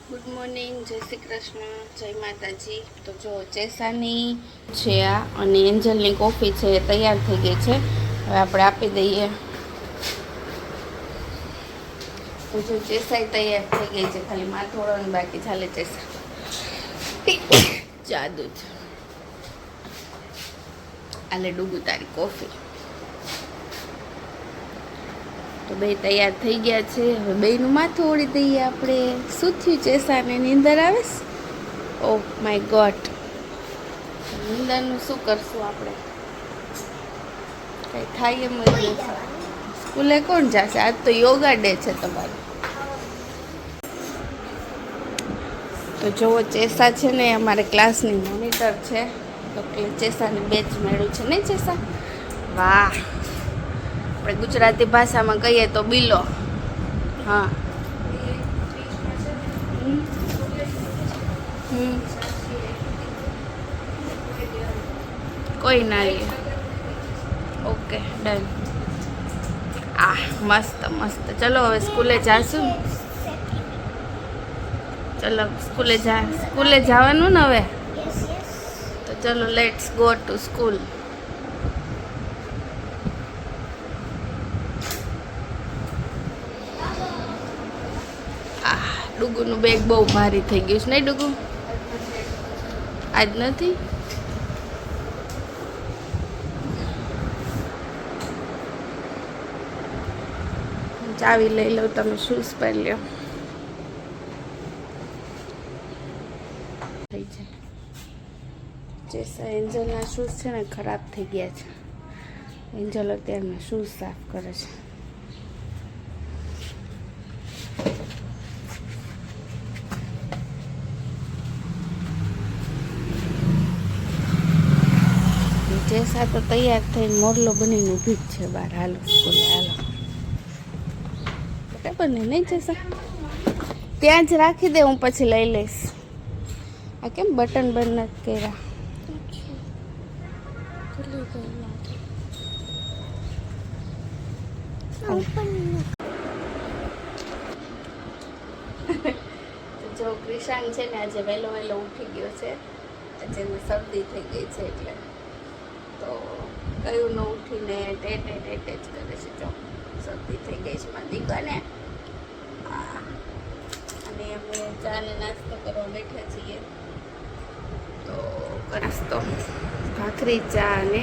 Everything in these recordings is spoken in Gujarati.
ગુડ મોર્નિંગ, જય શ્રી કૃષ્ણ, જય માતાજી। તો જો ચેસાની છે આ અને એન્જલની કોફી છે એ તૈયાર થઈ ગઈ છે। હવે આપણે આપી દઈએ। તો જો ચેસાઈ તૈયાર થઈ ગઈ છે, ખાલી માથોડવાનું બાકી ચાલે। ચેસા જાદુ છે। આલે ડૂગું તારી કોફી। તો બે તૈયાર થઈ ગયા છે। હવે બેયનું માથું ઓળી દઈએ આપણે। શું થયું ચેસાને, નીંદર આવે છે? ઓહ માય ગોડ, નીંદરનું શું કરશું આપણે? કંઈ થાય એમ જ નથી। સ્કૂલે કોણ જશે? આજ તો યોગા ડે છે તમારો। તો જુઓ ચેસા છે ને અમારે ક્લાસની મોનિટર છે, તો એટલે ચેસાને બેચ મળ્યું છે ને ચેસા? વાહ, આપણે ગુજરાતી ભાષામાં કહીએ તો બિલો। હા કોઈ ના લે। Okay done. મસ્ત મસ્ત। ચલો હવે સ્કૂલે જાશું। ચલો સ્કૂલે જવાનું ને હવે? તો ચલો લેટ્સ ગો ટુ સ્કૂલ। ડુગુનું બેગ બહુ ભારી થઈ ગયું છે નહીં ડુગુ? આજ નથી? ચાવી લઈ લઉં, તમે શૂઝ પહેરી લ્યો। થઈ જાય। જેસા એન્જલના શૂઝ છે ને ખરાબ થઈ ગયા છે। એન્જલ અત્યારમાં શૂઝ સાફ કરે છે। જેસા તો તૈયાર થઈને મોરલો બનીને ઊભી જ છે બહાર। હાલો સ્કૂલે હાલો। બરાબર ને નહીં જેસા? ત્યાં જ રાખી દે, હું પછી લઈ લઈશ। આ કેમ બટન બંધ નથી કર્યા? જો ક્રિશાંગ છે ને આજે વહેલો ઉઠી ગયો છે। આજે એને શરદી થઈ ગઈ છે એટલે તો કયું ન ઉઠીને ટેટે જ કરે છે। જો શરદી થઈ ગઈ છે મારી દીકરાને। અને અમે ચાને નાસ્તો કરવા બેઠા છીએ। તો નાસ્તો ભાખરી, ચા અને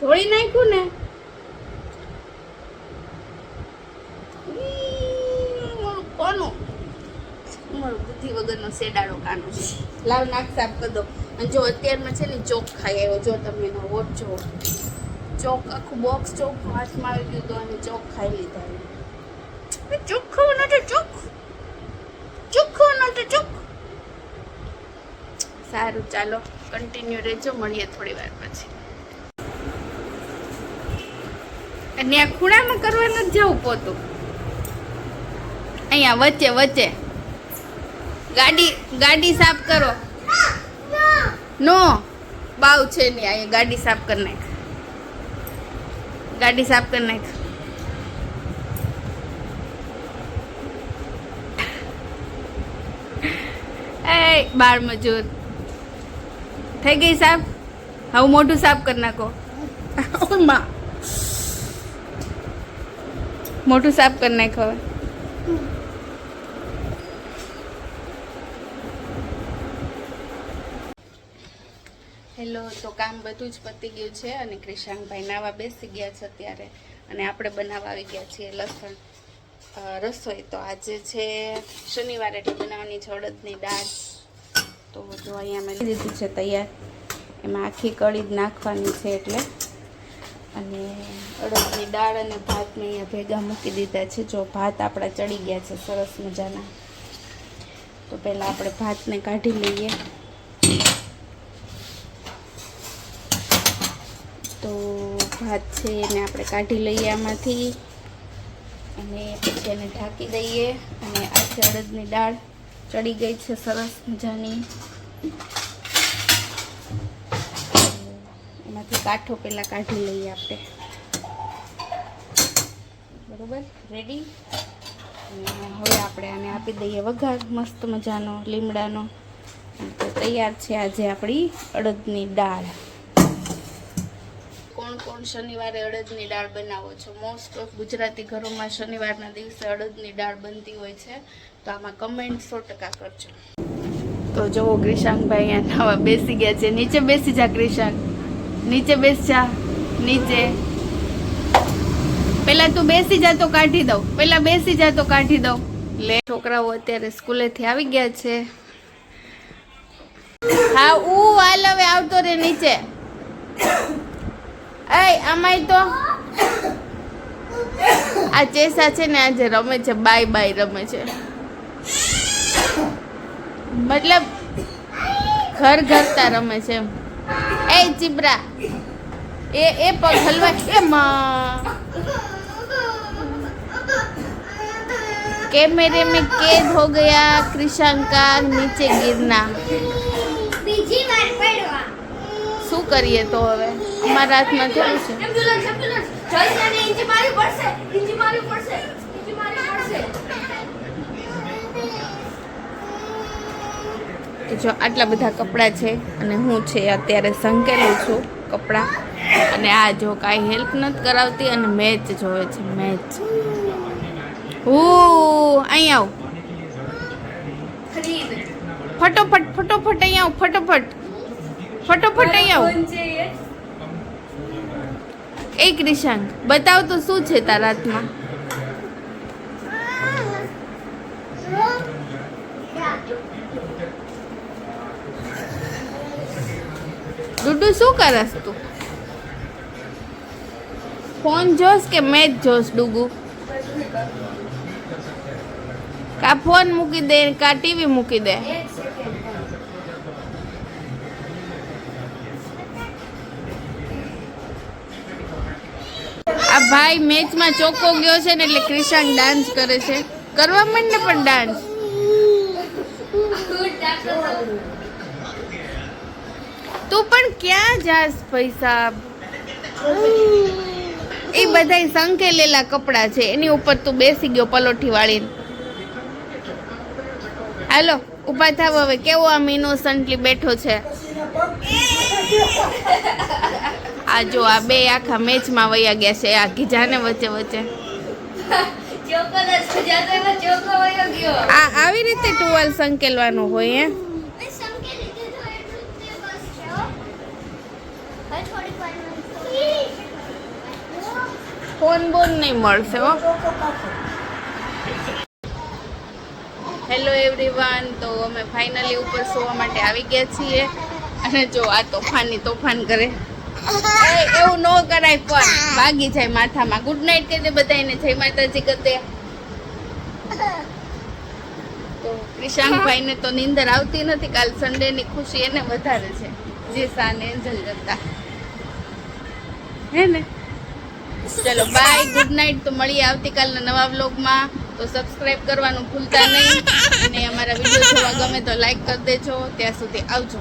ધોળી નાખ્યું ને? કોનું? મારું બુદ્ધિ વગરનો સેડાડો કાનો છે। લાવ નાક સાફ કરી દો। અને જો અત્યારમાં છે ને ચોક ખાઈ આવ્યો। જો તમે એનો વોટ જો, ચોક આખું બોક્સ ચોક હાથમાં આવી ગયું તો અને ચોક ખાઈ લીધા। ચોખ્ખું નથી ચોક, ચોખ્ખું નથી ચોક। સારું ચાલો કન્ટિન્યુ રહેજો, મળીએ થોડી વાર પછી। અને આ ખૂણામાં કરવા નથી જવું પોતું, અહીંયા વચ્ચે વચ્ચે ગાડી સાફ કરો। નો બાવ છે ને અહીંયા ગાડી સાફ કરી નાખ, ગાડી સાફ કરી નાખ। એ બાળ મજૂર થઈ ગઈ સાફ? હવે મોઢું સાફ કરી નાખો। મોઢું સાફ કરી નાખો હવે। હેલો, તો કામ બધું જ પતી ગયું છે અને ક્રિશાંકભાઈ નાવા બેસી ગયા છે અત્યારે, અને આપણે બનાવવા આવી ગયા છીએ લસણ રસોઈ। તો આજે છે શનિવાર એટલે બનાવવાની છે અડદની દાળ। તો જો અહીંયા મેં લીધી છે તૈયાર, એમાં આખી કળી જ નાખવાની છે એટલે। અને અડદની દાળ અને ભાતને અહીંયા ભેગા મૂકી દીધા છે। જો ભાત આપણા ચડી ગયા છે સરસ મજાના। તો પહેલાં આપણે ભાતને કાઢી લઈએ। તો ભાત છે એને આપણે કાઢી લઈએ આમાંથી, અને પછી એને ઢાંકી દઈએ। અને આખી અડદની દાળ ચડી ગઈ છે સરસ મજાની। એમાંથી કાઠો પહેલાં કાઢી લઈએ આપણે। બરોબર રેડી. હવે આપણે આને આપી દઈએ વઘાર મસ્ત મજાનો લીમડાનો. તો તૈયાર છે આજે આપણી અડદની દાળ. કોણ કોણ શનિવારે અડદની દાળ બનાવો છો? મોસ્ટ ઓફ ગુજરાતી ઘરોમાં શનિવારના દિવસે અડદની દાળ બનતી હોય છે. તો આમાં કમેન્ટ 100% કરજો. તો જુઓ ક્રિશાંકભાઈ અહીંયા નવા બેસી ગયા છે. નીચે બેસી જા ક્રિશાંક, નીચે બેસ જા, નીચે. પેલા તું બેસી જા તો કાઢી દઉં, પેલા બેસી જા તો કાઢી દઉં. લે છોકરાઓ અત્યારે સ્કૂલેથી આવી ગયા છે. હા હાલ હવે આવતો રે નીચે. એ આમાંય તો આ ચેસા છે ને આજે રમે છે, બાય બાય રમે છે. મતલબ ઘર ઘરતા રમે છે એમ. એ ચીબરા એ પગ હલવા એમાં कैमरे में कैद हो गया क्रिशांक का नीचे गिरना. બીજી વાર પડવા શું કરીએ તો હવે અમારા હાથમાં થોડું છે. એમ્બ્યુલન્સ એમ્બ્યુલન્સ જલ્દી આને ઇંજી મારી પડશે, ઇંજી મારી પડશે, ઇંજી મારી પડશે. જો આટલા બધા કપડાં છે અને હું છે અત્યારે સંકેલું છું કપડાં. અને આ જો કાંઈ હેલ્પ નથી કરાવતી અને મેચ જોવે છે, મેચ. અહીં આવ ફટોફટ ફટોફટ અહીં આવ ફટોફટ ફટોફટ અહીં આવ. એ ક્રિશાંક બતાવ તો શું છે તારા હાથમાં? ડુડુ શું કરસ તું? ફોન જોશ કે મેચ જોશ ડુગુ? કા ફોન મૂકી દે કા ટીવી મૂકી દે. આ ભાઈ મેચમાં ચોખ્ખો ગયો છે ને એટલે ક્રિશાંક ડાન્સ કરે છે. કરવા માંડ ને પણ ડાન્સ. તું પણ ક્યાં જાસ પૈસા? એ બધાય સંકેલેલા કપડા છે એની ઉપર તું બેસી ગયો પલોઠી વાળીને. હાલો ઊભા થાવ હવે. કેવો આમ ઇનોસન્ટલી બેઠો છે. આ જો આ બે આખા મેચમાં વયા ગયા છે. આ ગીજાને વચ્ચે વચ્ચે આ આવી રીતે ટુવાલ સંકેલવાનું હોય. ફોન બોન નહીં મળશે હો. Hello everyone. તો અમે ફાઇનલી ઉપર સોવા માટે આવી ગયા છીએ. અને જો આ તોફાન કરે. એવું ન કરાય પણ વાગી જાય માથામાં. ગુડ નાઇટ કહી દે બધાને. જય માતાજી કહે. તો ક્રિશાંકભાઈને તો નીંદર આવતી નથી. કાલ સન્ડેની ખુશી એને વધારે છે જે સાને એન્જલ કરતા હે ને. ચલો બાય, ગુડ નાઇટ. તો મળીએ આવતીકાલના નવા વ્લોગમાં. તો સબસ્ક્રાઇબ કરવાનું ભૂલતા નહીં અને અમારા વિડીયો જોવા ગમે તો લાઈક કરી દેજો. ત્યાં સુધી આવજો.